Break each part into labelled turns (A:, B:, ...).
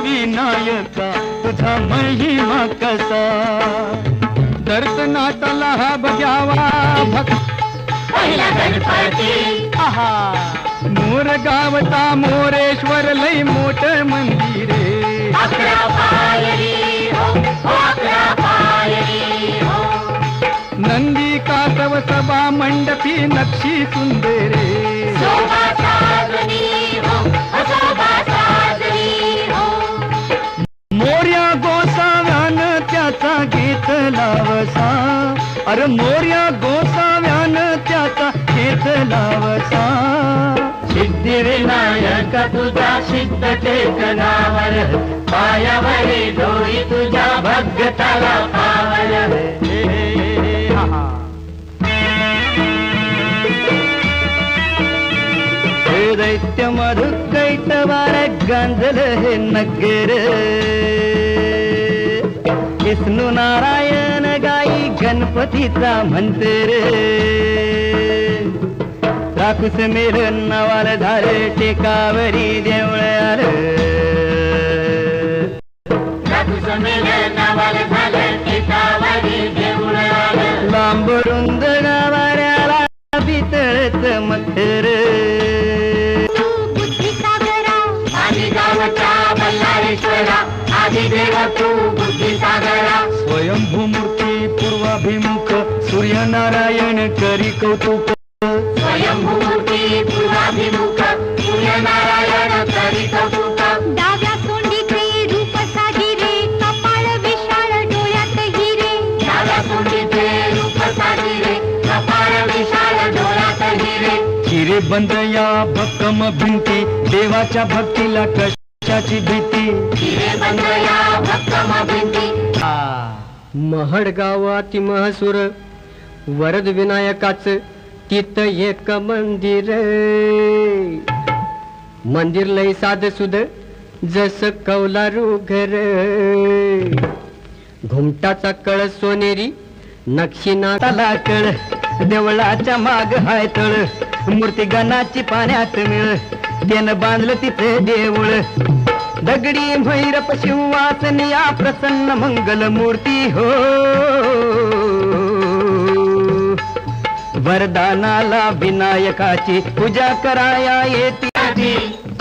A: विनायका तुझा महिमा कसा दर्शनातला हा बघावा
B: पहिला गणपती
A: आहा मोर गावता मोरेश्वर लय मोठ मंदिरे
B: 11 पायरी हो 11 पायरी हो
A: नंदी कासव सभा मंडपी नक्षी सुंदरे
B: शोभा साजरी हो शोभा साजरी हो
A: मोर्या गोसाव्यान त्याचा घेतला वसा अरे मोर्या गोसाव्यान त्याचा घेतला वसा
B: सिद्धिविनायक तुझा सिद्ध टेकनावर पायावरी डोई तुझ्या भगताला पावर
A: दैत्य मधुकैटवार गांजल हे नगर विष्णू नारायण गाई गणपतीचा मंत्र राखूस मेल नावाल झाले टेकावरी देवळ आलं
B: राखूस मेल नावाल झाले टेकावरी देवळ आलं
A: लांब रुंद गावाऱ्याला पितळच मथर
B: आदिदेव तू बुद्धिसागरा
A: स्वयंभूमूर्ती पूर्वाभिमुख सूर्यनारायण करी कौतुक
B: स्वयंभूमूर्ती पूर्वाभिमुख सूर्यनारायण करी कौतुक
C: डाव्या सोंडीचे रूप साजिरे कपाळ विशाळ डोळ्यात हिरे
B: डाव्या सोंडीचे रूप साजिरे कपाळ विशाळ डोळ्यात हिरे
A: हिरे बंद या भक्कम भिंती देवाच्या भक्तीला कशाची भीती
B: हिरे बंद या भक्कम भिंती
D: महड गावात महसूर वरद विनायकाच तिथ एक मंदिर लय साध सुध जस कौलारू घर घुमटाचा कळ सोनेरी नक्षीना
A: तला कळ देवळाच्या माग हाय तळ मूर्ती गणाची पाण्यात मिळ त्यानं बांधलं तिथे देऊळ दगडी भैरप शिवासनिया प्रसन्न मंगल मूर्ती हो वरदानाला विनायकाची पूजा कराया येते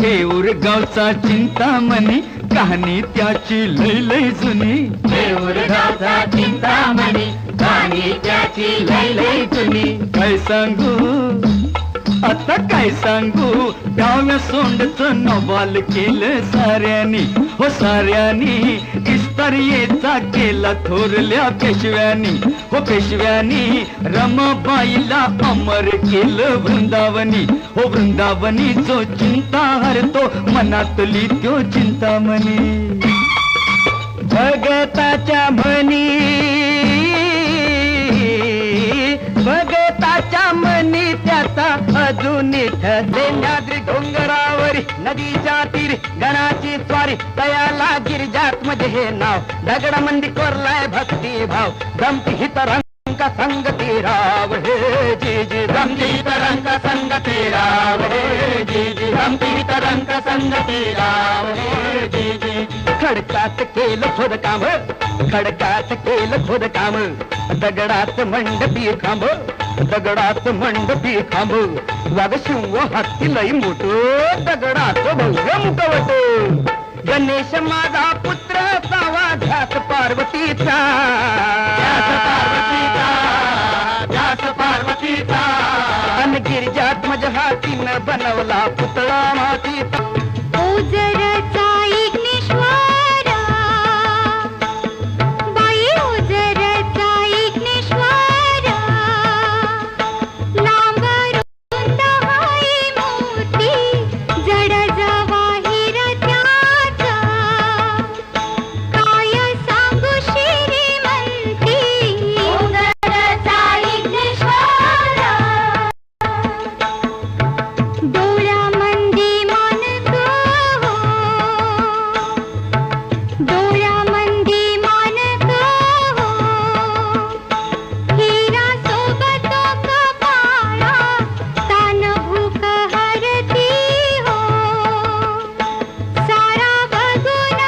A: देऊर गावचा चिंतामणी कहाणी त्याची लय लय जुनी
B: देऊर गावचा चिंतामणी कहाणी त्याची लय लय जुनी
A: काय सांगू आता काय सांगू डाव्या सोंडचं नवाल केलं साऱ्यानी हो साऱ्यानी इस्तरियेचा केला थोरल्या पेशव्यानी हो पेशव्यानी रमाबाईला अमर केलं वृंदावनी हो वृंदावनी जो चिंता हरतो मनातली त्यो चिंतामणी भगताच्या म्हणी भगताच्या मनी त्याचा अजून लेण्याद्री डोंगरावरी नदीच्या तीरी गणाची स्वारी तयाला गिरिजात्मज हे नाव दगडमंदी कोरलाय भक्ती भाव गमती हित रंग संगती राव हे जी जी गमती हित रंग संगती राव हे जी जी गमती हित रंग संगती राव हे जी जी खडकात केलं थोड काम खडकात केलं थोड काम दगडात मंडपी खांब दगडात मंडपी खांब वाग शिव हत्ती लई मोठ दगडात भव्य मुखवट गणेश माझा पुत्र सावा ध्यास पार्वतीचा अन गिरिजात्मज हातीनं बनवला पुतळा मातीचा
C: ओझरचा इग्निश्वरा बाई ओझरचा इग्निश्वरा लांब रुंद हाय मूर्ती जड जवाहीर त्याचा काय सांगू श्रीमंती ओझरचा इग्निश्वरा डोळ्यामंदी मानतो डोळ्यामंदी मानतो हिरा सोबत कपाळा तान भूक हरती हो सारा बघून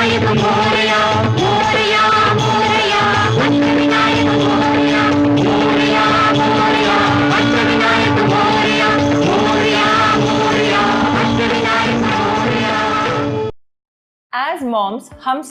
B: अष्टविनायक मोरया मोरया मोरया अष्टविनायक मोरया मोरया मोरया अष्टविनायक मोरया मोरया मोरया अष्टविनायक मोरया.
E: As moms, हम